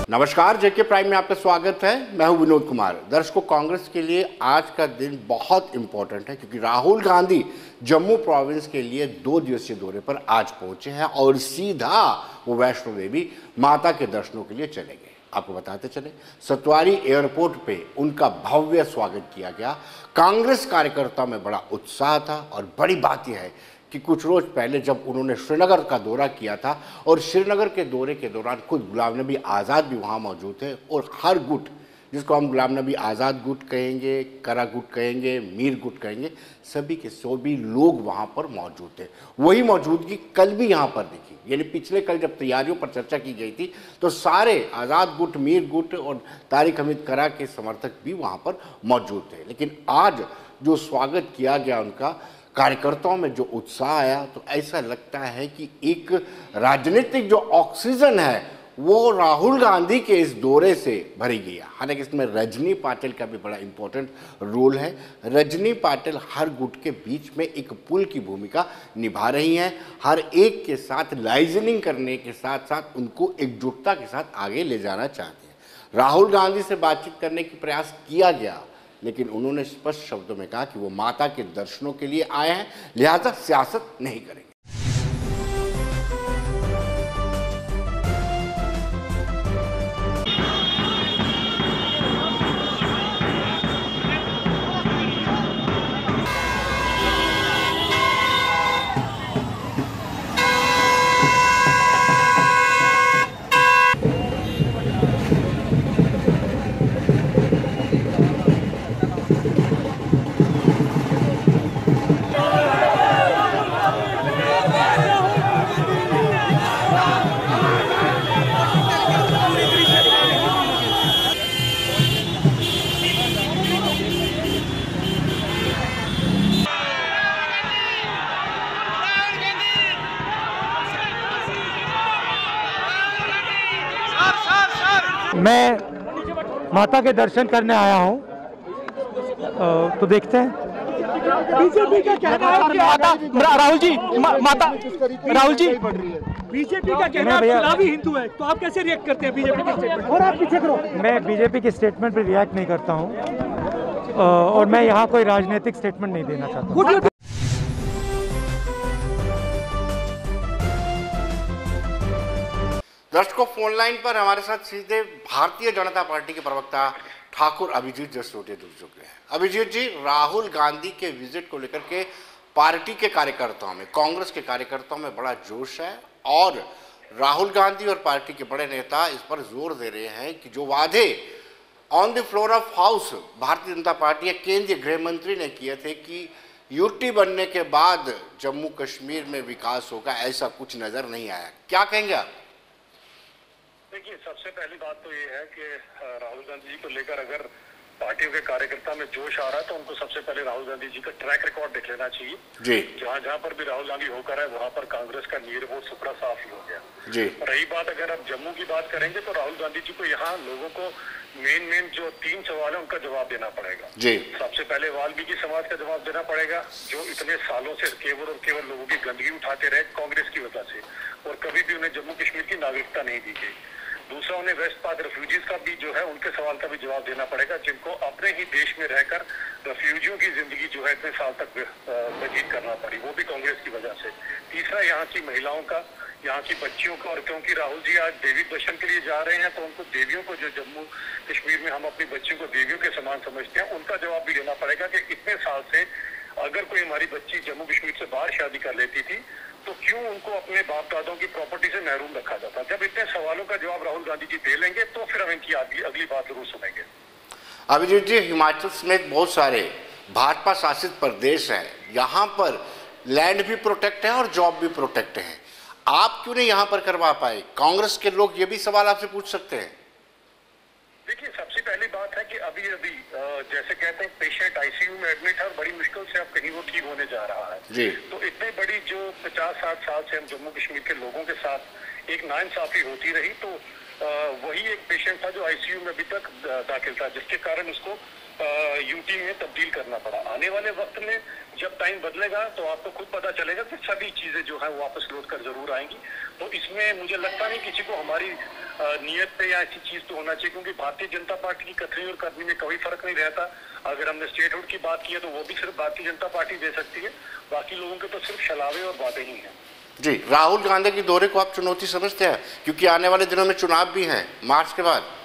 नमस्कार, जेके प्राइम में आपका स्वागत है। मैं हूं विनोद कुमार। दर्शकों, कांग्रेस के लिए आज का दिन बहुत इंपॉर्टेंट है क्योंकि राहुल गांधी जम्मू प्रोविंस के लिए 2 दिवसीय दौरे पर आज पहुंचे हैं और सीधा वो वैष्णो देवी माता के दर्शनों के लिए चले गए। आपको बताते चले, सतवारी एयरपोर्ट पे उनका भव्य स्वागत किया गया। कांग्रेस कार्यकर्ताओं में बड़ा उत्साह था और बड़ी बात यह है कि कुछ रोज पहले जब उन्होंने श्रीनगर का दौरा किया था और श्रीनगर के दौरे के दौरान खुद गुलाम नबी आज़ाद भी वहाँ मौजूद थे और हर गुट, जिसको हम गुलाम नबी आज़ाद गुट कहेंगे, करा गुट कहेंगे, मीर गुट कहेंगे, सभी के सभी लोग वहाँ पर मौजूद थे। वही मौजूदगी कल भी यहाँ पर दिखी। यानी पिछले कल जब तैयारियों पर चर्चा की गई थी तो सारे आज़ाद गुट, मीर गुट और तारिक हमीद करा के समर्थक भी वहाँ पर मौजूद थे। लेकिन आज जो स्वागत किया गया उनका, कार्यकर्ताओं में जो उत्साह आया, तो ऐसा लगता है कि एक राजनीतिक जो ऑक्सीजन है वो राहुल गांधी के इस दौरे से भरी गई है। हालांकि इसमें रजनी पाटिल का भी बड़ा इंपॉर्टेंट रोल है। रजनी पाटिल हर गुट के बीच में एक पुल की भूमिका निभा रही हैं, हर एक के साथ लाइजनिंग करने के साथ साथ उनको एकजुटता के साथ आगे ले जाना चाहते हैं। राहुल गांधी से बातचीत करने की प्रयास किया गया, लेकिन उन्होंने स्पष्ट शब्दों में कहा कि वो माता के दर्शनों के लिए आए हैं, लिहाजा सियासत नहीं करेंगे। मैं माता के दर्शन करने आया हूँ, तो देखते हैं। बीजेपी का कहना है कि माता राहुल जी बीजेपी का कहना है चुनावी हिंदू है, तो आप कैसे रिएक्ट करते हैं बीजेपी के स्टेटमेंट? और आप पीछे करो। मैं बीजेपी के स्टेटमेंट पर रिएक्ट नहीं करता हूँ और मैं यहाँ कोई राजनीतिक स्टेटमेंट नहीं देना चाहता हूँ। दर्शकों, फोन लाइन पर हमारे साथ सीधे भारतीय जनता पार्टी के प्रवक्ता ठाकुर अभिजीत जसरोटिया जुड़ चुके हैं। अभिजीत जी, राहुल गांधी के विजिट को लेकर के पार्टी के कार्यकर्ताओं में, कांग्रेस के कार्यकर्ताओं में बड़ा जोश है और राहुल गांधी और पार्टी के बड़े नेता इस पर जोर दे रहे हैं कि जो वादे on the floor of house Bharatiya Janata party या केंद्रीय गृह मंत्री ने किए थे कि यूटी बनने के बाद जम्मू कश्मीर में विकास होगा, ऐसा कुछ नजर नहीं आया। क्या कहेंगे आप? देखिए, सबसे पहली बात तो ये है कि राहुल गांधी जी को लेकर अगर पार्टियों के कार्यकर्ता में जोश आ रहा है तो उनको सबसे पहले राहुल गांधी जी का ट्रैक रिकॉर्ड देख लेना चाहिए जी। जहाँ जहाँ पर भी राहुल गांधी होकर है वहाँ पर कांग्रेस का नीर वोट सुपड़ा साफ ही हो गया जी। रही बात अगर आप जम्मू की बात करेंगे तो राहुल गांधी जी को यहाँ लोगों को मेन जो 3 सवाल है उनका जवाब देना पड़ेगा जी। सबसे पहले वाल्मीकि समाज का जवाब देना पड़ेगा, जो इतने सालों से केवल और केवल लोगों की गंदगी उठाते रहे कांग्रेस की वजह से और कभी भी उन्हें जम्मू कश्मीर की नागरिकता नहीं दी गई। दूसरा, उन्हें वेस्ट पाक रेफ्यूजीज का भी जो है उनके सवाल का भी जवाब देना पड़ेगा, जिनको अपने ही देश में रहकर रेफ्यूजियों की जिंदगी जो है इतने साल तक व्यतीत करना पड़ी, वो भी कांग्रेस की वजह से। तीसरा, यहाँ की महिलाओं का, यहाँ की बच्चियों का, और क्योंकि राहुल जी आज देवी दर्शन के लिए जा रहे हैं तो उनको देवियों को, जो जम्मू कश्मीर में हम अपनी बच्चियों को देवियों के समान समझते हैं, उनका जवाब भी देना पड़ेगा कि इतने साल से अगर कोई हमारी बच्ची जम्मू कश्मीर से बाहर शादी कर लेती थी तो क्यों उनको अपने बाप दादों की प्रॉपर्टी से महरूम रखा जाता। जब इतने सवालों का जवाब राहुल गांधी जी दे लेंगे तो फिर हम इनकी अगली बात जरूर सुनेंगे। अभिजीत जी, हिमाचल समेत बहुत सारे भाजपा शासित प्रदेश हैं, यहाँ पर लैंड भी प्रोटेक्ट है और जॉब भी प्रोटेक्ट है, आप क्यों नहीं यहाँ पर करवा पाए? कांग्रेस के लोग ये भी सवाल आपसे पूछ सकते हैं। देखिए, सबसे पहली बात है कि अभी जैसे कहते हैं पेशेंट आईसीयू में एडमिट है और बड़ी मुश्किल से अब कहीं वो ठीक होने जा रहा है जी। तो इतने बड़ी जो 50-60 साल से हम जम्मू कश्मीर के लोगों के साथ एक नाइंसाफी होती रही, तो वही एक पेशेंट था जो आईसीयू में अभी तक दाखिल था, जिसके कारण उसको यूटी में तब्दील करना पड़ा। आने वाले वक्त में जब टाइम बदलेगा तो आपको खुद पता चलेगा कि सभी चीजें जो है वापस लौट कर जरूर आएंगी। तो इसमें मुझे लगता नहीं किसी को हमारी नियत पे या ऐसी चीज तो होना चाहिए, क्योंकि भारतीय जनता पार्टी की कथनी और करनी में कोई फर्क नहीं रहता। अगर हमने स्टेटहुड की बात की है तो वो भी सिर्फ भारतीय जनता पार्टी दे सकती है, बाकी लोगों के तो सिर्फ छलावे और बातें ही हैं। जी, राहुल गांधी के दौरे को आप चुनौती समझते हैं, क्योंकि आने वाले दिनों में चुनाव भी हैं मार्च के बाद?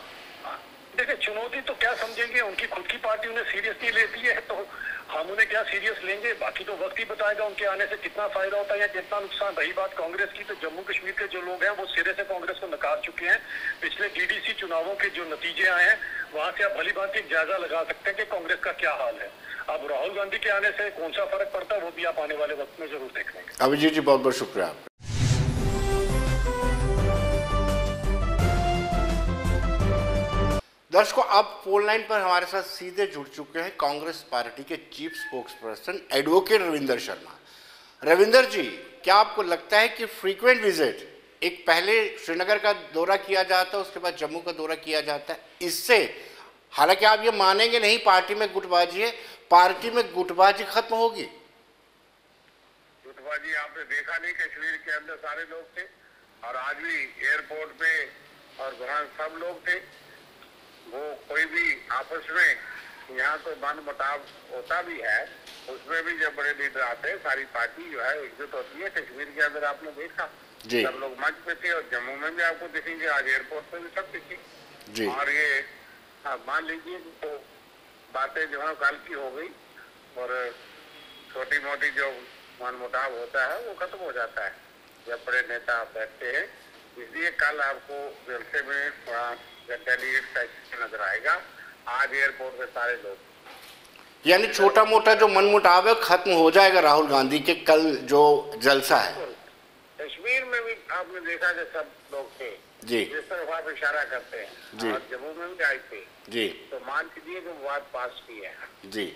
देखिए, चुनौती तो क्या समझेंगे, उनकी खुद की पार्टी उन्हें सीरियस नहीं लेती है तो हम उन्हें क्या सीरियस लेंगे। बाकी तो वक्त ही बताएगा उनके आने से कितना फायदा होता है या कितना नुकसान। रही बात कांग्रेस की, तो जम्मू कश्मीर के जो लोग हैं वो सिरे से कांग्रेस को नकार चुके हैं। पिछले डीडीसी चुनावों के जो नतीजे आए हैं वहां से आप भली बात एक जायजा लगा सकते हैं कि कांग्रेस का क्या हाल है। अब राहुल गांधी के आने से कौन सा फर्क पड़ता है वो भी आप आने वाले वक्त में जरूर देख लेंगे। अभिजीत जी, बहुत बहुत शुक्रिया आपका। दर्शकों, अब फोन लाइन पर हमारे साथ सीधे जुड़ चुके हैं कांग्रेस पार्टी के chief spokesperson advocate Ravinder Sharma. Ravinder ji, क्या आपको लगता है कि फ्रीक्वेंट विजिट, एक पहले श्रीनगर का दौरा किया जाता है उसके बाद जम्मू का दौरा किया जाता है, इससे, हालांकि आप ये मानेंगे नहीं पार्टी में गुटबाजी है, पार्टी में गुटबाजी खत्म होगी? गुटबाजी आपने देखा नहीं, कश्मीर के अंदर सारे लोग थे और आज भी एयरपोर्ट पे और वहाँ सब लोग थे। वो कोई भी आपस में यहाँ तो मन मुटाव होता भी है, उसमें भी जब बड़े लीडर आते हैं सारी पार्टी जो है एकजुट होती है। कश्मीर के अंदर आपने देखा सब लोग मंच पे थे और जम्मू में भी आपको दिखेंगे, आज एयरपोर्ट पे भी सब दिखे। और ये मान लीजिए तो बातें जो है कल की हो गई और छोटी मोटी जो मन मुटाव होता है वो खत्म हो जाता है जब बड़े नेता बैठते हैं। इसलिए कल आपको जलसे में थोड़ा नजर आएगा। आज एयरपोर्ट पे सारे लोग, यानी छोटा मोटा जो मनमुटाव है खत्म हो जाएगा राहुल गांधी के कल जो जलसा है। कश्मीर में भी आपने देखा कि सब लोग थे जी, जिस तरफ आप इशारा करते हैं जी, और जम्मू में भी आए थे जी, तो मान लीजिए कि बात पास की है जी।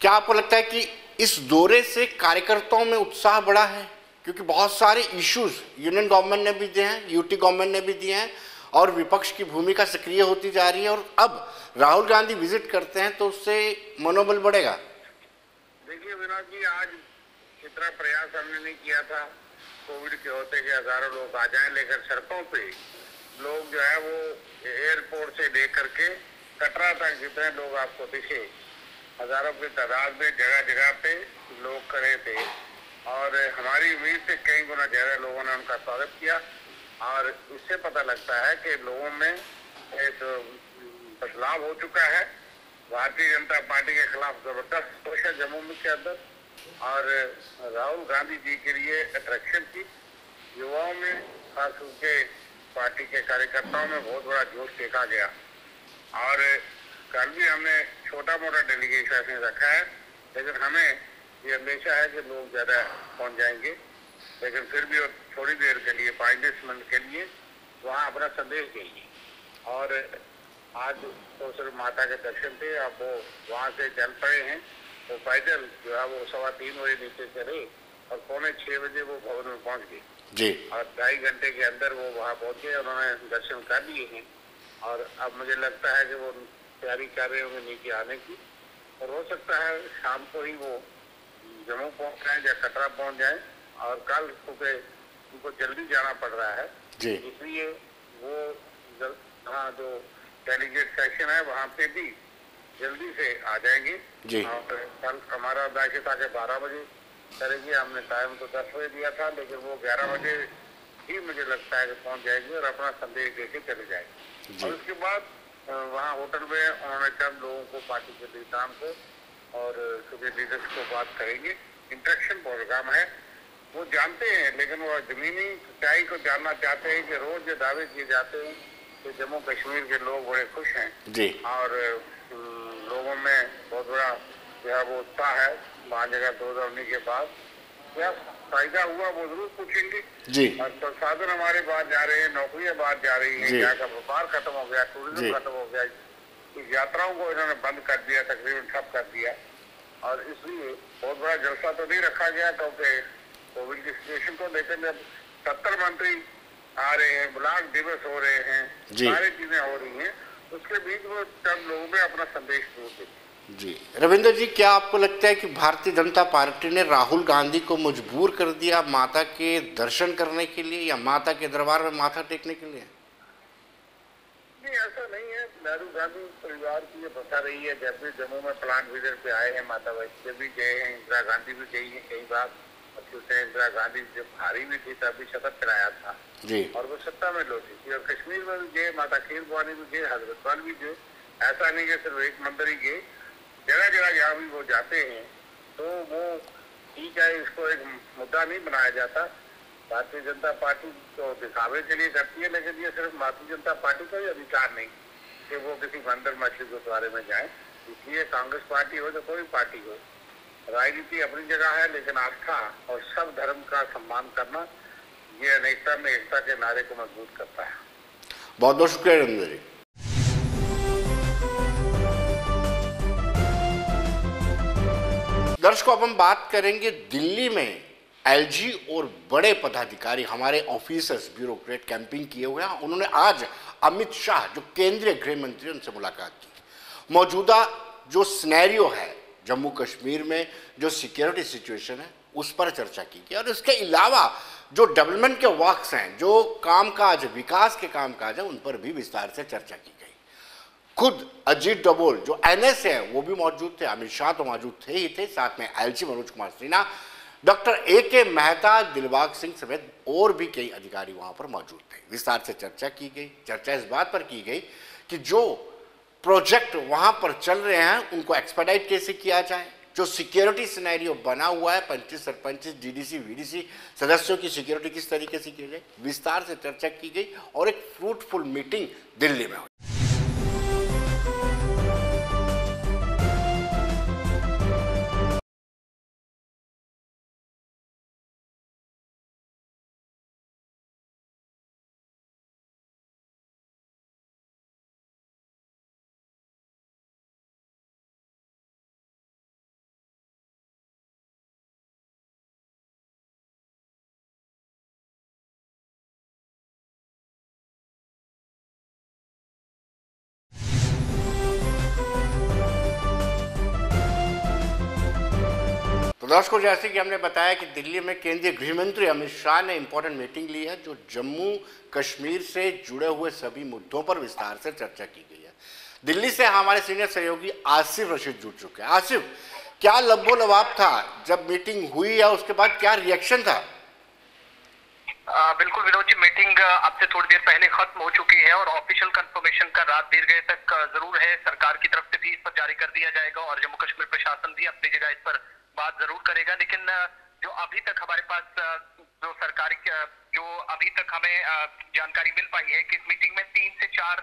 क्या आपको लगता है कि इस दौरे से कार्यकर्ताओं में उत्साह बढ़ा है? क्योंकि बहुत सारे इश्यूज यूनियन गवर्नमेंट ने भी दिए हैं, यूटी गवर्नमेंट ने भी दिए हैं और विपक्ष की भूमिका सक्रिय होती जा रही है, और अब राहुल गांधी विजिट करते हैं तो उससे मनोबल बढ़ेगा। देखिए विनोद जी, आज इतना प्रयास हमने नहीं किया था कोविड के होते कि हजारों लोग आ जाएं, लेकर सड़कों पे लोग जो है वो एयरपोर्ट से लेकर के कटरा तक जितने लोग आपको दिखे, हजारों की तादाद में जगह जगह पे लोग खड़े थे और हमारी उम्मीद से कई गुना ज्यादा लोगों ने उनका स्वागत किया। और इससे पता लगता है कि लोगों में एक बदलाव हो चुका है। भारतीय जनता पार्टी के खिलाफ जबरदस्त रोष है जम्मू के अंदर और राहुल गांधी जी के लिए अट्रैक्शन थी। युवाओं में खास करके पार्टी के कार्यकर्ताओं में बहुत बड़ा जोश देखा गया और कल भी हमने छोटा मोटा डेलीगेशन रखा है, लेकिन हमें ये अंदेशा है कि लोग ज्यादा पहुंच जाएंगे, लेकिन फिर भी थोड़ी देर के लिए 5-10 मिनट के लिए वहाँ अपना संदेश देंगे। और आज तो सिर्फ माता के दर्शन थे, अब वो वहाँ से चल पड़े हैं, तो पैदल जो है वो 3:15 बजे नीचे चले और 5:45 बजे वो भवन में पहुँच गए जी, और 2.5 घंटे के अंदर वो वहाँ पहुँचे, उन्होंने दर्शन कर लिए हैं और अब मुझे लगता है कि वो तैयारी कर रहे होंगे नीचे आने की और हो सकता है शाम को ही वो जम्मू पहुँच जाए या कटरा पहुँच जाए। और कल सुबह उनको जल्दी जाना पड़ रहा है जी, इसलिए वो हाँ जो डेलीगेट सेक्शन है वहाँ पे भी जल्दी से आ जाएंगे जी। और कल हमारा अंदाजा था कि 12 बजे करेंगे, हमने टाइम तो 10 बजे दिया था, लेकिन वो 11 बजे ही मुझे लगता है कि पहुँच जाएंगे और अपना संदेश देके चले जाएंगे। और उसके बाद वहाँ होटल में उन्होंने चंद लोगों को पार्टी के लीडर को और सुबह लीडर्स को बात करेंगे। इंटरेक्शन प्रोग्राम है, वो जानते हैं, लेकिन वो जमीनी सच्चाई को जानना चाहते हैं कि रोज जो दावे किए जाते हैं कि जम्मू कश्मीर के लोग बड़े खुश हैं जी, और लोगों में बहुत बड़ा जो है वो उत्साह है 5 जगह 2019 के बाद, क्या फायदा हुआ वो जरूर पूछेंगे जी। और संसाधन हमारे बाहर जा रहे हैं, नौकरियां बाहर जा रही हैं, यहाँ का व्यापार खत्म हो गया, टूरिज्म खत्म हो गया, यात्राओं को इन्होंने बंद कर दिया, तकरीबन ठप कर दिया और इसलिए बहुत बड़ा जलसा तो नहीं रखा गया क्योंकि कोविड की सिचुएशन को लेकर जब 70 मंत्री आ रहे हैं, ब्लॉक दिवस हो रहे हैं, सारी चीजें हो रही हैं, उसके बीच वो सब लोगों में अपना संदेश दूर देते। जी रविंद्र जी, क्या आपको लगता है कि भारतीय जनता पार्टी ने राहुल गांधी को मजबूर कर दिया माता के दर्शन करने के लिए या माता के दरबार में माथा टेकने के लिए? नहीं, ऐसा नहीं है। नेहरू गांधी परिवार की ये बता रही है, जब भी जम्मू में प्लांट विजिट पे आए हैं, माता वैष्णो भी गए हैं, इंदिरा गांधी भी गई है कई बार। इंदिरा गांधी जब हारी भी थी तब भी शपथ कराया था जी, और वो सत्ता में लौटी थी। और कश्मीर में भी गए, माता खीर भवानी भी गए, हजरतबल भी गए। ऐसा नहीं कि सिर्फ एक मंदिर ही गए, जगह जगह जहाँ भी वो जाते हैं तो वो ठीक है, इसको एक मुद्दा नहीं बनाया जाता। भारतीय जनता पार्टी तो दिखावे के लिए करती है, लेकिन ये सिर्फ भारतीय जनता पार्टी का ही अधिकार नहीं कि वो किसी मंदिर मस्जिद गुरुद्वारे में जाए। इसलिए कांग्रेस पार्टी हो या कोई पार्टी हो, राजनीति अपनी जगह है, लेकिन आस्था और सब धर्म का सम्मान करना ये अनेकता में एकता के नारे को मजबूत करता है। बहुत बहुत शुक्रिया रविंद्र जी। दर्शकों, अब हम बात करेंगे दिल्ली में एलजी और बड़े पदाधिकारी, हमारे ऑफिसर्स, ब्यूरोक्रेट कैंपिंग किए हुए हैं। उन्होंने आज अमित शाह जो केंद्रीय गृह मंत्री, उनसे मुलाकात की। मौजूदा जो सिनेरियो है जम्मू कश्मीर में, जो सिक्योरिटी सिचुएशन है, उस पर चर्चा की गई। और इसके अलावा जो डेवलपमेंट के वर्क्स हैं, जो कामकाज, विकास के कामकाज हैं, उन पर भी विस्तार से चर्चा की गई। खुद अजीत डोभाल जो एनएस है वो भी मौजूद थे, अमित शाह तो मौजूद थे ही थे, साथ में LG Manoj Kumar Sinha, doctor A K. Mehta, Dilbag Singh समेत और भी कई अधिकारी वहां पर मौजूद थे। विस्तार से चर्चा की गई। चर्चा इस बात पर की गई कि जो प्रोजेक्ट वहां पर चल रहे हैं उनको एक्सपेडाइट कैसे किया जाए, जो सिक्योरिटी सिनेरियो बना हुआ है, पंच सरपंच, डीडीसी, वीडीसी सदस्यों की सिक्योरिटी किस तरीके से की जाए, विस्तार से चर्चा की गई और एक फ्रूटफुल मीटिंग दिल्ली में हुई। तो दर्शकों, जैसे कि हमने बताया कि दिल्ली में केंद्रीय गृह मंत्री अमित शाह ने इंपॉर्टेंट मीटिंग ली है, जो जम्मू कश्मीर से जुड़े हुए सभी मुद्दों पर विस्तार से चर्चा की गई है। दिल्ली से हमारे सीनियर सहयोगी आसिफ रशीद जुड़ चुके हैं। आसिफ, क्या लब्बो लबाब था जब मीटिंग हुई या उसके बाद क्या रिएक्शन था? बिल्कुल विनोद जी, मीटिंग अब से थोड़ी देर पहले खत्म हो चुकी है और ऑफिशियल कंफर्मेशन का रात देर गए तक जरूर है। सरकार की तरफ से भी इस पर जारी कर दिया जाएगा और जम्मू कश्मीर प्रशासन भी अपनी जगह इस पर बात जरूर करेगा। लेकिन जो अभी तक हमारे पास जो सरकारी जो अभी तक हमें जानकारी मिल पाई है कि इस मीटिंग में 3 से 4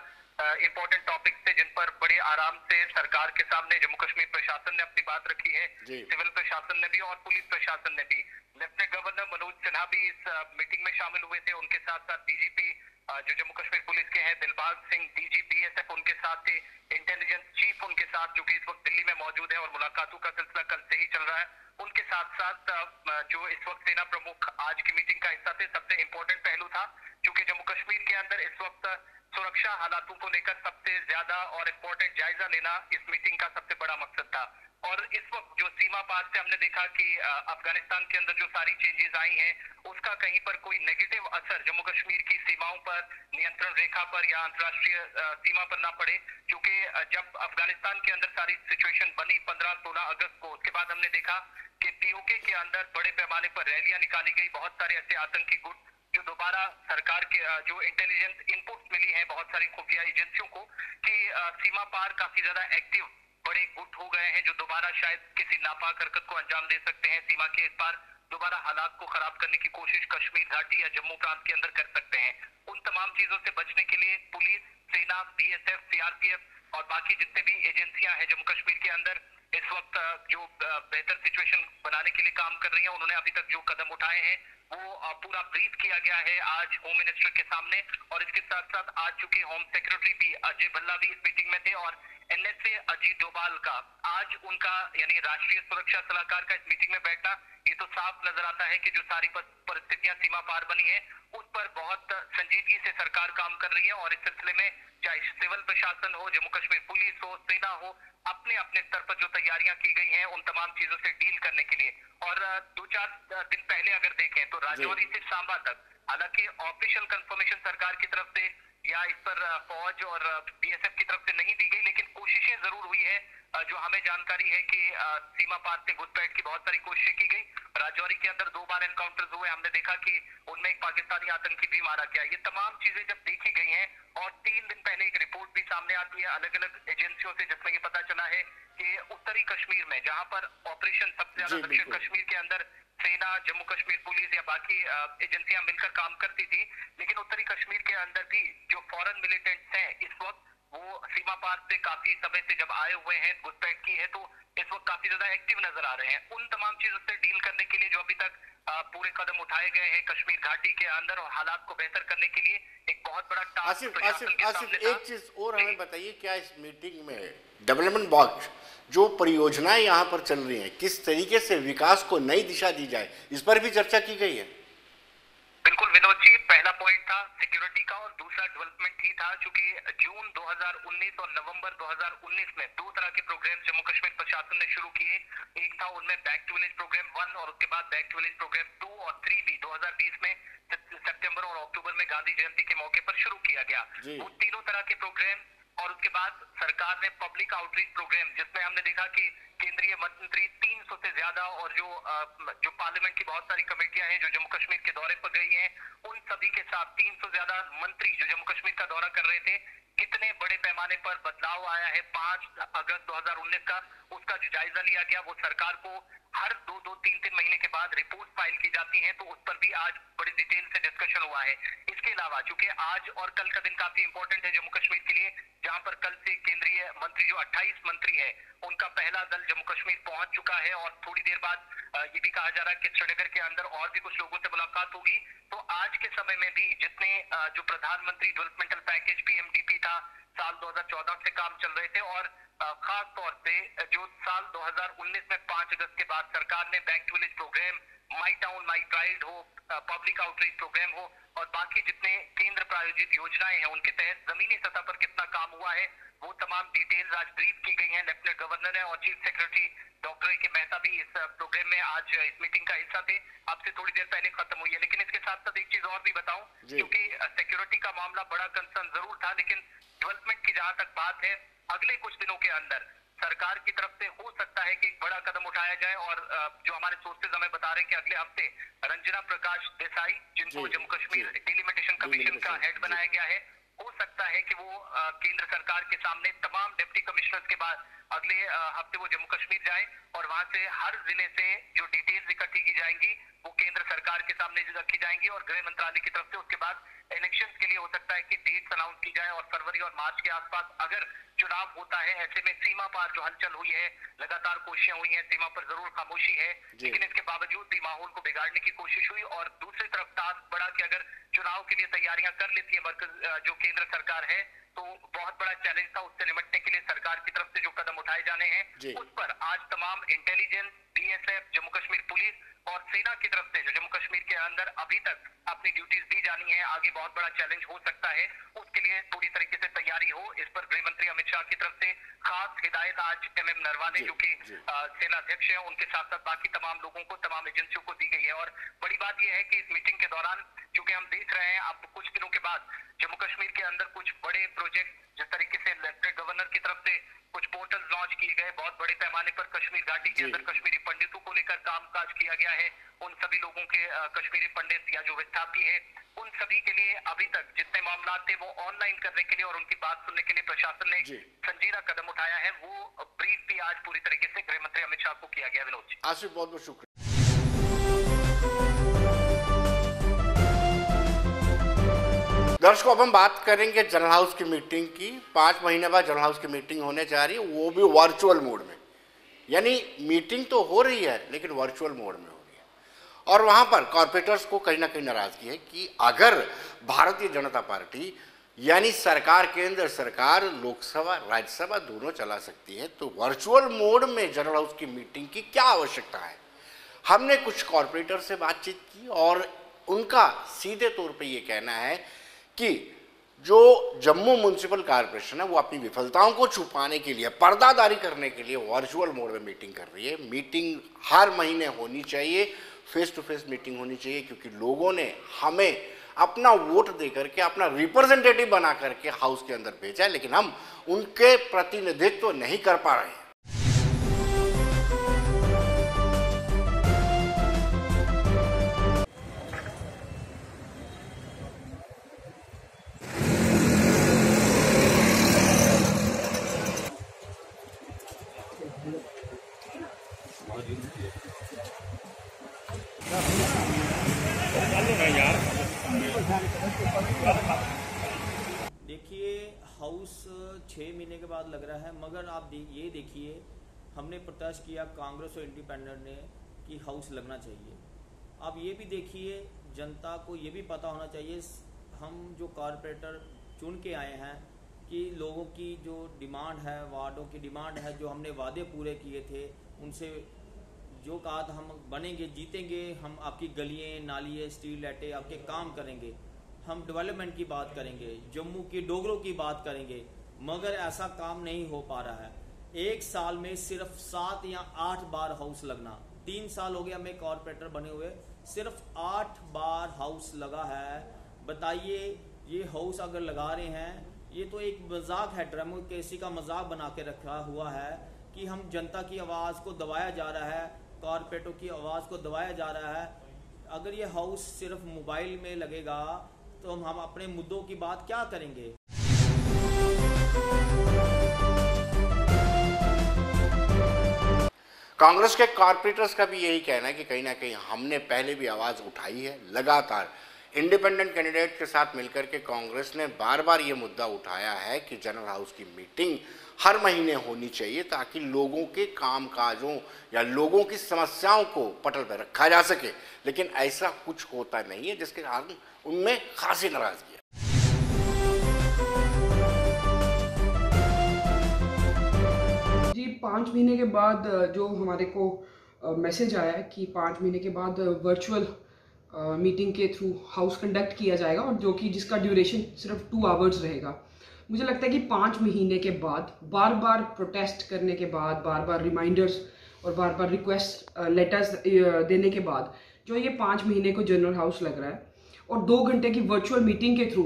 इंपॉर्टेंट टॉपिक्स थे जिन पर बड़े आराम से सरकार के सामने जम्मू कश्मीर प्रशासन ने अपनी बात रखी है, सिविल प्रशासन ने भी और पुलिस प्रशासन ने भी। लेफ्टिनेंट गवर्नर मनोज सिन्हा भी इस मीटिंग में शामिल हुए थे। उनके साथ साथ डीजीपी जो जम्मू कश्मीर पुलिस के हैं दिलबाग सिंह, डीजी बीएसएफ उनके साथ थे, इंटेलिजेंस चीफ उनके साथ जो कि इस वक्त दिल्ली में मौजूद है और मुलाकातों का सिलसिला कल से ही चल रहा है। उनके साथ साथ जो इस वक्त सेना प्रमुख आज की मीटिंग का हिस्सा थे, सबसे इंपॉर्टेंट पहलू था क्योंकि जम्मू कश्मीर के अंदर इस वक्त सुरक्षा हालातों को लेकर सबसे ज्यादा और इम्पोर्टेंट जायजा लेना इस मीटिंग का सबसे बड़ा मकसद था। और इस वक्त जो सीमा पार से हमने देखा कि अफगानिस्तान के अंदर जो सारी चेंजेस आई हैं उसका कहीं पर कोई नेगेटिव असर जम्मू कश्मीर की सीमाओं पर, नियंत्रण रेखा पर या अंतर्राष्ट्रीय सीमा पर ना पड़े। क्योंकि जब अफगानिस्तान के अंदर सारी सिचुएशन बनी 15-16 अगस्त को, उसके बाद हमने देखा कि पीओके के अंदर बड़े पैमाने पर रैलियां निकाली गई, बहुत सारे ऐसे आतंकी गुट जो दोबारा सरकार के जो इंटेलिजेंस इनपुट मिली है बहुत सारी खुफिया एजेंसियों को कि सीमा पार काफी ज्यादा एक्टिव बड़े गुट हो गए हैं जो दोबारा शायद किसी नापाक हरकत को अंजाम दे सकते हैं, सीमा के इस पार दोबारा हालात को खराब करने की कोशिश कश्मीर घाटी या जम्मू प्रांत के अंदर कर सकते हैं। उन तमाम चीजों से बचने के लिए पुलिस, सेना, बीएसएफ, सीआरपीएफ और बाकी जितने भी एजेंसियां हैं जम्मू कश्मीर के अंदर इस वक्त जो बेहतर सिचुएशन बनाने के लिए काम कर रही हैं, उन्होंने अभी तक जो कदम उठाए हैं वो पूरा ब्रीफ किया गया है आज होम मिनिस्टर के सामने। और इसके साथ साथ आज चूंकि होम सेक्रेटरी भी अजय भल्ला भी इस मीटिंग में थे और एनएसए अजीत डोभाल का आज उनका यानी राष्ट्रीय सुरक्षा सलाहकार का इस मीटिंग में बैठना ये तो साफ नजर आता है कि जो सारी परिस्थितियां सीमा पार बनी है उस पर बहुत संजीदगी से सरकार काम कर रही है और इस सिलसिले में चाहे सिविल प्रशासन हो, जम्मू कश्मीर पुलिस हो, सेना हो, अपने अपने स्तर पर जो तैयारियां की गई हैं उन तमाम चीजों से डील करने के लिए। और 2-4 दिन पहले अगर देखें तो राजौरी से सांबा तक, हालांकि ऑफिशियल कंफर्मेशन सरकार की तरफ से या इस पर फौज और बीएसएफ की तरफ से नहीं दी गई, लेकिन कोशिशें जरूर हुई है। जो हमें जानकारी है कि सीमा पार से घुसपैठ की बहुत सारी कोशिशें की गई। राजौरी के अंदर 2 बार एनकाउंटर्स हुए, हमने देखा कि उनमें एक पाकिस्तानी आतंकी भी मारा गया। ये तमाम चीजें जब देखी गई हैं और 3 दिन पहले एक रिपोर्ट भी सामने आती है अलग अलग एजेंसियों से, जिसमें ये पता चला है कि उत्तरी कश्मीर में जहां पर ऑपरेशन सबसे ज्यादा दक्षिण कश्मीर के अंदर सेना, जम्मू कश्मीर पुलिस या बाकी एजेंसियां मिलकर काम करती थी, लेकिन उत्तरी कश्मीर के अंदर भी जो फॉरेन मिलिटेंट्स हैं इस वक्त वो सीमा पार से काफी समय से जब आए हुए हैं, घुसपैठ की है, तो इस वक्त काफी ज्यादा एक्टिव नजर आ रहे हैं। उन तमाम चीजों से डील करने के लिए जो अभी तक पूरे कदम उठाए गए हैं कश्मीर घाटी के अंदर और हालात को बेहतर करने के लिए, एक बहुत बड़ा टास्क प्रशासन के सामने था। एक चीज और हमें बताइए, क्या इस मीटिंग में डेवलपमेंट बॉक्स जो परियोजनाएं यहाँ पर चल रही हैं, किस तरीके से विकास को नई दिशा दी जाए, इस पर भी चर्चा की गई है? बिल्कुल विनोद जी, पहला पॉइंट था सिक्योरिटी का और दूसरा डेवलपमेंट ही था, क्योंकि जून 2019 और नवंबर 2019 में 2 तरह के प्रोग्राम जम्मू कश्मीर प्रशासन ने शुरू किए। एक था उनमें बैक टू विलेज प्रोग्राम 1 और उसके बाद बैक टू विलेज प्रोग्राम 2 और 3 भी 2020 में सितंबर और अक्टूबर में गांधी जयंती के मौके पर शुरू किया गया। वो तीनों तरह के प्रोग्राम और उसके बाद सरकार ने पब्लिक आउटरीच प्रोग्राम, जिसमें हमने देखा कि केंद्रीय मंत्री 300 से ज्यादा और जो पार्लियामेंट की बहुत सारी कमेटियां हैं जो जम्मू कश्मीर के दौरे पर गई हैं, उन सभी के साथ 300 से ज्यादा मंत्री जो जम्मू कश्मीर का दौरा कर रहे थे, कितने बड़े पैमाने पर बदलाव आया है 5 अगस्त 2019 का, उसका जो जायजा लिया गया। वो सरकार को हर 2-3 महीने के बाद रिपोर्ट फाइल की जाती है, तो उस पर भी आज बड़ी डिटेल से डिस्कशन हुआ है। इसके अलावा चूंकि आज और कल का दिन काफी इंपॉर्टेंट है जम्मू कश्मीर के लिए, जहां पर कल से केंद्रीय मंत्री जो 28 मंत्री है उनका पहला दल जम्मू कश्मीर पहुंच चुका है और थोड़ी देर बाद ये भी कहा जा रहा है कि श्रीनगर के अंदर और भी कुछ लोगों से मुलाकात होगी। तो आज के समय में भी जितने जो प्रधानमंत्री डेवलपमेंटल पैकेज पीएमडीपी था साल 2014 से काम चल रहे थे और खास तौर पे जो साल 2019 में 5 अगस्त के बाद सरकार ने back to village programme, my town my pride हो, पब्लिक आउटरीच प्रोग्राम हो और बाकी जितने केंद्र प्रायोजित योजनाएं हैं उनके तहत जमीनी सतह पर कितना काम हुआ है, वो तमाम डिटेल्स आज ब्रीफ की गई हैं। लेफ्टिनेंट गवर्नर है और चीफ सेक्रेटरी डॉक्टर ए के मेहता भी इस प्रोग्राम में आज इस मीटिंग का हिस्सा थे। अब से थोड़ी देर पहले खत्म हुई है, लेकिन इसके साथ साथ एक चीज और भी बताऊं, क्योंकि सिक्योरिटी का मामला बड़ा कंसर्न जरूर था, लेकिन डेवलपमेंट की जहां तक बात है, अगले कुछ दिनों के अंदर सरकार की तरफ से हो सकता है कि एक बड़ा कदम उठाया जाए और जो हमारे सोर्सेज हमें बता रहे हैं कि अगले हफ्ते रंजना प्रकाश देसाई, जिनको जम्मू कश्मीर डिलिमिटेशन कमीशन का हेड बनाया गया है, हो सकता है कि वो केंद्र सरकार के सामने तमाम डिप्टी कमिश्नर्स के बाद अगले हफ्ते वो जम्मू कश्मीर जाए और वहां से हर जिले से जो डिटेल्स इकट्ठी की जाएंगी वो केंद्र सरकार के सामने रखी जाएंगी और गृह मंत्रालय की तरफ से उसके बाद इलेक्शंस के लिए हो सकता है कि डेट्स अनाउंस की जाए और फरवरी और मार्च के आसपास अगर चुनाव होता है। ऐसे में सीमा पार जो हलचल हुई है, लगातार कोशिशें हुई हैं, सीमा पर जरूर खामोशी है, लेकिन इसके बावजूद भी माहौल को बिगाड़ने की कोशिश हुई और दूसरी तरफ टास्क बढ़ा कि अगर चुनाव के लिए तैयारियां कर लेती है जो केंद्र सरकार है, तो बहुत बड़ा चैलेंज था। उससे निपटने के लिए सरकार की तरफ से जो कदम उठाए जाने हैं उस पर आज तमाम intelligence, BSF, Jammu Kashmir police और सेना की तरफ से जो जम्मू कश्मीर के अंदर अभी तक अपनी ड्यूटीज दी जानी है, आगे बहुत बड़ा चैलेंज हो सकता है, उसके लिए पूरी तरीके से तैयारी हो। इस पर गृह मंत्री अमित शाह की तरफ से खास हिदायत आज एमएम नरवाने जो कि सेना अध्यक्ष हैं उनके साथ साथ बाकी तमाम लोगों को, तमाम एजेंसियों को दी गई है। और बड़ी बात यह है कि इस मीटिंग के दौरान चूंकि हम देख रहे हैं अब कुछ दिनों के बाद जम्मू कश्मीर के अंदर कुछ बड़े प्रोजेक्ट, जिस तरीके से लेफ्टिनेंट गवर्नर की तरफ से कुछ पोर्टल्स लॉन्च किए गए, बहुत बड़े पैमाने पर कश्मीर घाटी के अंदर कश्मीरी पंडितों को लेकर कामकाज किया गया है, उन सभी लोगों के कश्मीरी पंडित या जो विस्थापी है उन सभी के लिए अभी तक जितने मामला थे वो ऑनलाइन करने के लिए और उनकी बात सुनने के लिए प्रशासन ने संजीदा कदम उठाया है। वो ब्रीफ भी आज पूरी तरीके से गृह मंत्री अमित शाह को किया गया। विनोद जी, आसिफ बहुत बहुत शुक्रिया। दर्शकों, अब हम बात करेंगे जनरल हाउस की मीटिंग की। 5 महीने बाद जनरल हाउस की मीटिंग होने जा रही है, वो भी वर्चुअल मोड में, यानी मीटिंग तो हो रही है लेकिन वर्चुअल मोड में हो रही है। और वहाँ पर कॉर्पोरेटर्स को कहीं ना कहीं नाराजगी है कि अगर भारतीय जनता पार्टी यानी सरकार, केंद्र सरकार लोकसभा राज्यसभा दोनों चला सकती है, तो वर्चुअल मोड में जनरल हाउस की मीटिंग की क्या आवश्यकता है। हमने कुछ कॉरपोरेटर से बातचीत की और उनका सीधे तौर पे ये कहना है कि जो जम्मू म्युनिसिपल कॉरपोरेशन है वो अपनी विफलताओं को छुपाने के लिए, पर्दादारी करने के लिए वर्चुअल मोड में मीटिंग कर रही है। मीटिंग हर महीने होनी चाहिए, फेस टू फेस मीटिंग होनी चाहिए, क्योंकि लोगों ने हमें अपना वोट दे करके, अपना रिप्रेजेंटेटिव बना करके हाउस के अंदर भेजा है, लेकिन हम उनके प्रतिनिधित्व नहीं कर पा रहे हैं। देखिए, हाउस 6 महीने के बाद लग रहा है, मगर आप ये देखिए, हमने प्रोटेस्ट किया कांग्रेस और इंडिपेंडेंट ने कि हाउस लगना चाहिए। आप ये भी देखिए, जनता को ये भी पता होना चाहिए, हम जो कॉरपोरेटर चुन के आए हैं कि लोगों की जो डिमांड है, वार्डों की डिमांड है, जो हमने वादे पूरे किए थे, उनसे जो कहा था हम बनेंगे, जीतेंगे, हम आपकी गलियाँ, नालियाँ, स्ट्रीट लाइटें, आपके काम करेंगे, हम डेवलपमेंट की बात करेंगे, जम्मू की डोगरों की बात करेंगे, मगर ऐसा काम नहीं हो पा रहा है। एक साल में सिर्फ 7 या 8 बार हाउस लगना, 3 साल हो गया हमें कॉरपोरेटर बने हुए, सिर्फ 8 बार हाउस लगा है। बताइए, ये हाउस अगर लगा रहे हैं, ये तो एक मजाक है, डेमोक्रेसी का मजाक बना के रखा हुआ है कि हम जनता की आवाज़ को दबाया जा रहा है, कॉरपोरेटरों की आवाज़ को दबाया जा रहा है। अगर ये हाउस सिर्फ मोबाइल में लगेगा तो हम अपने मुद्दों की बात क्या करेंगे। कांग्रेस के कॉरपोरेटर्स का भी यही कहना है कि कहीं ना कहीं हमने पहले भी आवाज़ उठाई है, लगातार इंडिपेंडेंट कैंडिडेट के साथ मिलकर के कांग्रेस ने बार बार ये मुद्दा उठाया है कि जनरल हाउस की मीटिंग हर महीने होनी चाहिए, ताकि लोगों के कामकाजों या लोगों की समस्याओं को पटल पर रखा जा सके। लेकिन ऐसा कुछ होता नहीं है, जिसके कारण उनमें खासी नाराजगी है। जी, 5 महीने के बाद जो हमारे को मैसेज आया है कि 5 महीने के बाद वर्चुअल मीटिंग के थ्रू हाउस कंडक्ट किया जाएगा, और जो कि जिसका ड्यूरेशन सिर्फ 2 आवर्स रहेगा। मुझे लगता है कि 5 महीने के बाद, बार बार प्रोटेस्ट करने के बाद, बार बार रिमाइंडर्स और बार बार रिक्वेस्ट लेटर्स देने के बाद, जो ये 5 महीने को जनरल हाउस लग रहा है और 2 घंटे की वर्चुअल मीटिंग के थ्रू,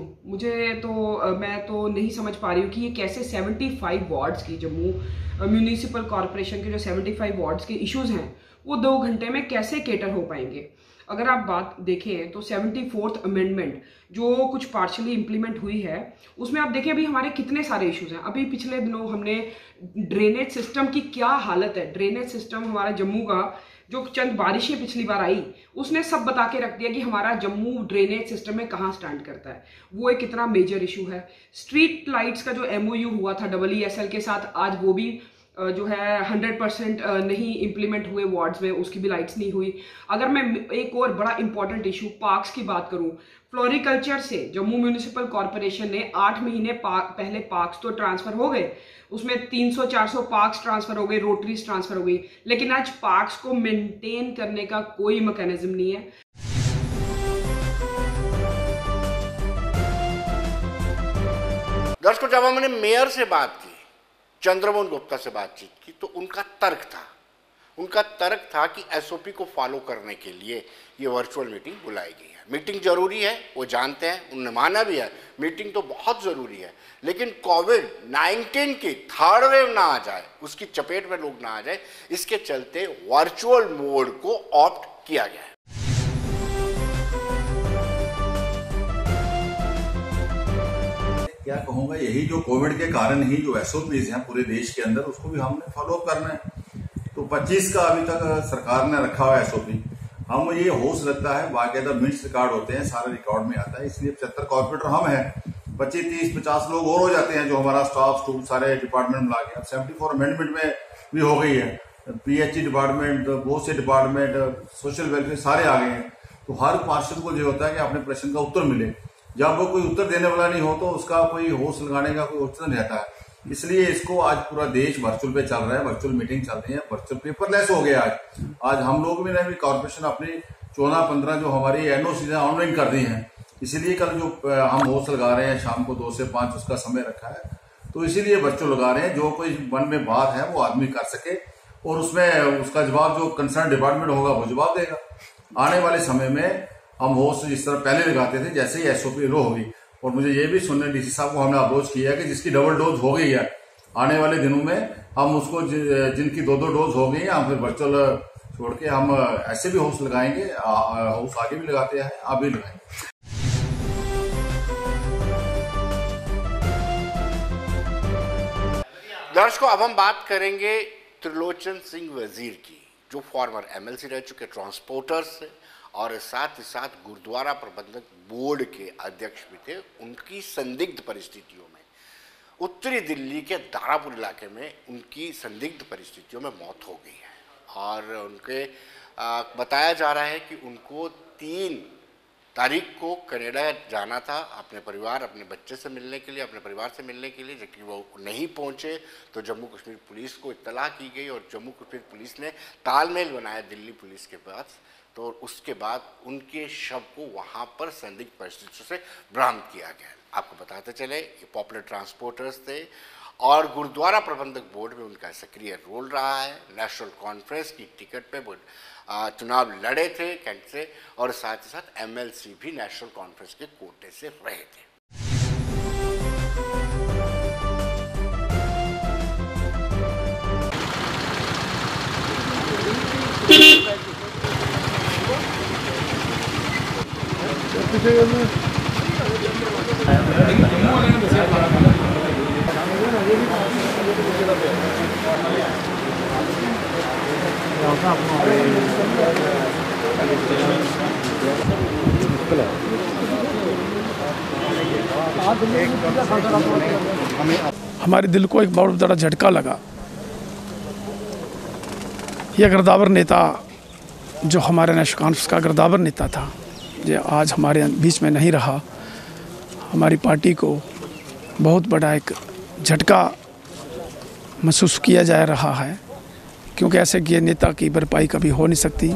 मैं तो नहीं समझ पा रही हूँ कि ये कैसे 75 वार्ड्स की, जम्मू म्यूनिसिपल कॉरपोरेशन के जो 75 वार्ड्स के इश्यूज़ हैं, वो 2 घंटे में कैसे केटर हो पाएंगे। अगर आप बात देखें तो 74th अमेंडमेंट जो कुछ पार्शली इम्प्लीमेंट हुई है, उसमें आप देखें अभी हमारे कितने सारे इश्यूज हैं। अभी पिछले दिनों हमने ड्रेनेज सिस्टम की क्या हालत है, ड्रेनेज सिस्टम हमारा जम्मू का, जो चंद बारिशें पिछली बार आई, उसने सब बता के रख दिया कि हमारा जम्मू ड्रेनेज सिस्टम में कहाँ स्टैंड करता है। वो एक कितना मेजर इशू है। स्ट्रीट लाइट्स का जो MOU हुआ था EESL के साथ, आज वो भी जो है 100% नहीं इम्प्लीमेंट हुए वार्ड्स में, उसकी भी लाइट्स नहीं हुई। अगर मैं एक और बड़ा इंपॉर्टेंट इशू पार्क्स की बात करूं, फ्लोरिकल्चर से जम्मू म्यूनिसिपल कॉरपोरेशन ने 8 महीने पहले पार्क्स तो ट्रांसफर हो गए, उसमें 300-400 पार्क्स ट्रांसफर हो गए, रोटरीज ट्रांसफर हो गई, लेकिन आज पार्क्स को मेंटेन करने का कोई मैकेनिज्म नहीं है। दर्शकों, जब हमने मेयर से बात की, चंद्रमोहन गुप्ता से बातचीत की, तो उनका तर्क था कि SOP को फॉलो करने के लिए ये वर्चुअल मीटिंग बुलाई गई है। मीटिंग जरूरी है, वो जानते हैं, उन्होंने माना भी है, मीटिंग तो बहुत जरूरी है, लेकिन कोविड-19 की 3rd वेव ना आ जाए, उसकी चपेट में लोग ना आ जाए, इसके चलते वर्चुअल मोड को ऑप्ट किया गया है। क्या कहूँगा, यही जो कोविड के कारण ही जो SOPs हैं पूरे देश के अंदर, उसको भी हमने फॉलो करना है। तो 25 का अभी तक सरकार ने रखा हुआ SOP। हम ये होश लगता है, बाकायदा मिनट्स रिकॉर्ड होते हैं, सारे रिकॉर्ड में आता है, इसलिए 75 कॉर्पोरेटर हम हैं, 25, 30, 50 लोग और हो जाते हैं जो हमारा स्टाफ सारे डिपार्टमेंट मिला के। अब 74 अमेंडमेंट में भी हो गई है, PHE डिपार्टमेंट, बहुत से डिपार्टमेंट, सोशल वेलफेयर सारे आ गए हैं। तो हर पार्षद को जो होता है कि अपने प्रश्न का उत्तर मिले। जब वो कोई उत्तर देने वाला नहीं हो तो उसका कोई होश लगाने का कोई उत्तर नहीं रहता है। इसलिए इसको आज पूरा देश वर्चुअल पे चल रहा है, वर्चुअल मीटिंग चल रही है, वर्चुअल पेपरलेस हो गया आज हम लोग भी भी कॉर्पोरेशन अपनी 14-15 जो हमारी एनओसी ऑनलाइन कर दी है। इसीलिए कल जो हम होस्ट लगा रहे हैं शाम को 2 से 5 उसका समय रखा है, तो इसीलिए वर्चुअल लगा रहे हैं। जो कोई मन में बात है वो आदमी कर सके और उसमें उसका जवाब जो कंसर्न डिपार्टमेंट होगा वो जवाब देगा। आने वाले समय में हम होस्ट जिस तरह पहले लगाते थे जैसे ही एसओपी लो होगी, और मुझे ये भी सुनने डीसी साहब को हमने अप्रोच किया है कि जिसकी डबल डोज हो गई है आने वाले दिनों में हम उसको जिनकी 2-2 डोज हो गई है हम फिर वर्चुअल छोड़ के हम ऐसे भी होस्ट लगाएंगे। हाउस आगे भी लगाते हैं, आप भी लगाएंगे। दर्शकों, अब हम बात करेंगे त्रिलोचन सिंह वजीर की, जो फॉर्मर एमएलसी रह चुके, ट्रांसपोर्टर्स से और साथ ही साथ गुरुद्वारा प्रबंधक बोर्ड के अध्यक्ष भी थे। उनकी संदिग्ध परिस्थितियों में उत्तरी दिल्ली के दारापुर इलाके में उनकी संदिग्ध परिस्थितियों में मौत हो गई है और उनके बताया जा रहा है कि उनको 3 तारीख को कनाडा जाना था अपने परिवार, अपने बच्चे से मिलने के लिए, अपने परिवार से मिलने के लिए, जबकि वो नहीं पहुंचे तो जम्मू कश्मीर पुलिस को इत्तला की गई और जम्मू कश्मीर पुलिस ने तालमेल बनाया दिल्ली पुलिस के पास। तो उसके बाद उनके शव को वहाँ पर संदिग्ध परिस्थितियों से बरामद किया गया। आपको बताते चले ये पॉपुलर ट्रांसपोर्टर्स थे और गुरुद्वारा प्रबंधक बोर्ड में उनका सक्रिय रोल रहा है। नेशनल कॉन्फ्रेंस की टिकट पे चुनाव लड़े थे कैंट से और साथ ही साथ एमएलसी भी नेशनल कॉन्फ्रेंस के कोटे से रहे थे। हमारे दिल को एक बहुत बड़ा झटका लगा। यह गिरदावर नेता जो हमारे नेशनल कॉन्फ्रेंस का गिरदावर नेता था, जो आज हमारे बीच में नहीं रहा, हमारी पार्टी को बहुत बड़ा एक झटका महसूस किया जा रहा है, क्योंकि ऐसे किए नेता की भरपाई कभी हो नहीं सकती।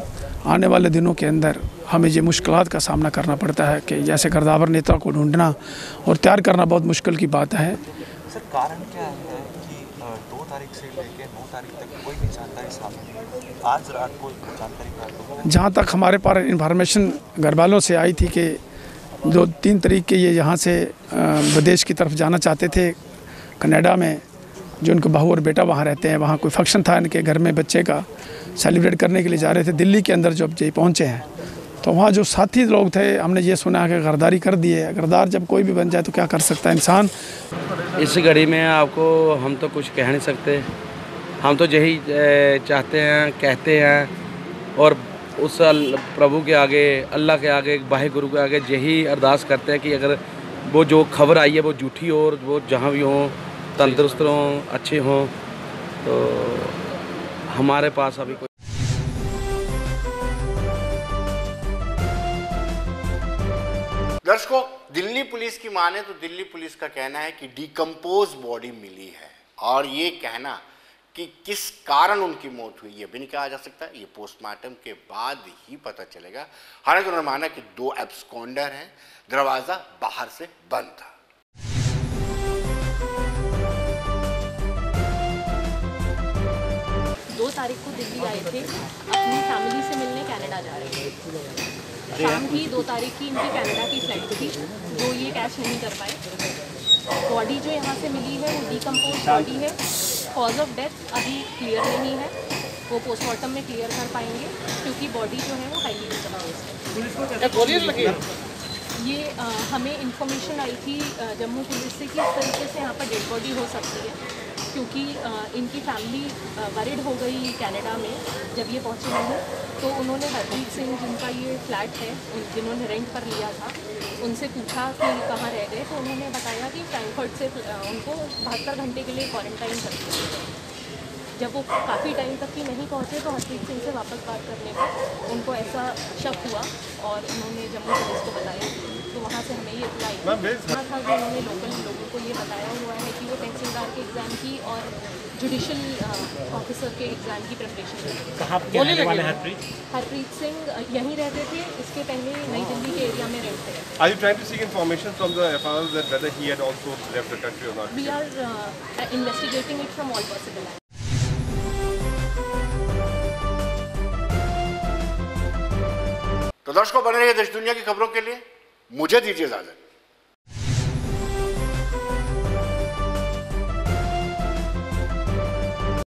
आने वाले दिनों के अंदर हमें ये मुश्किलात का सामना करना पड़ता है कि जैसे गिरदावर नेता को ढूंढना और तैयार करना बहुत मुश्किल की बात है। सर, कारण क्या है कि 2 तारीख से लेकर 9 तारीख तक कोई भी जानकारी सामने नहीं, आज रात को जानकारी प्राप्त हो? जहाँ तक हमारे पास इन्फॉर्मेशन घर वालों से आई थी कि 2-3 तारीख के ये यहाँ से विदेश की तरफ जाना चाहते थे कनाडा में, जो उनके बहू और बेटा वहाँ रहते हैं, वहाँ कोई फंक्शन था इनके घर में बच्चे का, सेलिब्रेट करने के लिए जा रहे थे। दिल्ली के अंदर जब ये पहुँचे हैं तो वहाँ जो साथी लोग थे, हमने ये सुना कि गरदारी कर दी है। गरदार जब कोई भी बन जाए तो क्या कर सकता है इंसान। इस घड़ी में आपको हम तो कुछ कह नहीं सकते, हम तो यही चाहते हैं, कहते हैं और उस प्रभु के आगे, अल्लाह के आगे, वाहे गुरु के आगे यही अरदास करते हैं कि अगर वो जो खबर आई है वो झूठी हो और वो जहाँ भी हों तंदुरुस्त हों, अच्छे हों, तो हमारे पास अभी कोई। दर्शकों, दिल्ली पुलिस की माने तो दिल्ली पुलिस का कहना है कि डिकम्पोज बॉडी मिली है और ये कहना कि किस कारण उनकी मौत हुई ये भी नहीं कहा जा सकता, ये पोस्टमार्टम के बाद ही पता चलेगा। हालांकि उन्होंने माना कि 2 एब्सकॉन्डर हैं, दरवाजा बाहर से बंद था। 2 तारीख को दिल्ली आए थे, अपनी फैमिली से मिलने कनाडा जा रहे थे। शाम की 2 तारीख की इनकी कनाडा की फ्लाइट थी, जो ये कैश नहीं कर पाए। बॉडी जो यहाँ से मिली है वो डिकम्पोज बॉडी है। कॉज ऑफ डेथ अभी क्लियर नहीं है, वो पोस्टमार्टम में क्लियर कर पाएंगे, क्योंकि बॉडी जो है वो हाईली डिकम्पोज है। ये हमें इंफॉर्मेशन आई थी जम्मू पुलिस से कि इस तरीके से यहाँ पर डेड बॉडी हो सकती है, क्योंकि इनकी फैमिली वरिड हो गई कनाडा में जब ये पहुँचे नहीं। तो उन्होंने हरदीप सिंह, जिनका ये फ्लैट है, जिन्होंने रेंट पर लिया था, उनसे पूछा कि कहाँ रह गए, तो उन्होंने बताया कि फ्रैंकफर्ट से उनको 72 घंटे के लिए क्वारंटाइन कर दिया। जब वो काफ़ी टाइम तक ही नहीं पहुँचे तो हरदीप सिंह से वापस बात करने पर उनको ऐसा शक हुआ और उन्होंने जम्मू पुलिस को बताया, तो वहाँ से हमें ये इत्तला आई थी था जो उन्होंने लोकल लोगों को ये बताया हुआ है कि वो तहसीलदार के एग्ज़ाम की और जुडिशल ऑफिसर के एग्ज़ाम की प्रिपरेशन कहाँ के रहने वाले हरप्रीत सिंह यहीं रहते थे, इसके पहले नई दिल्ली के एरिया में रहते थे। Are you trying to seek information from the FIRs that whether he had also left the country or not? We are investigating it from all possible angles. तो दर्शकों बने रहिए देश दुनिया की खबरों के लिए, मुझे दीजिए इजाजत।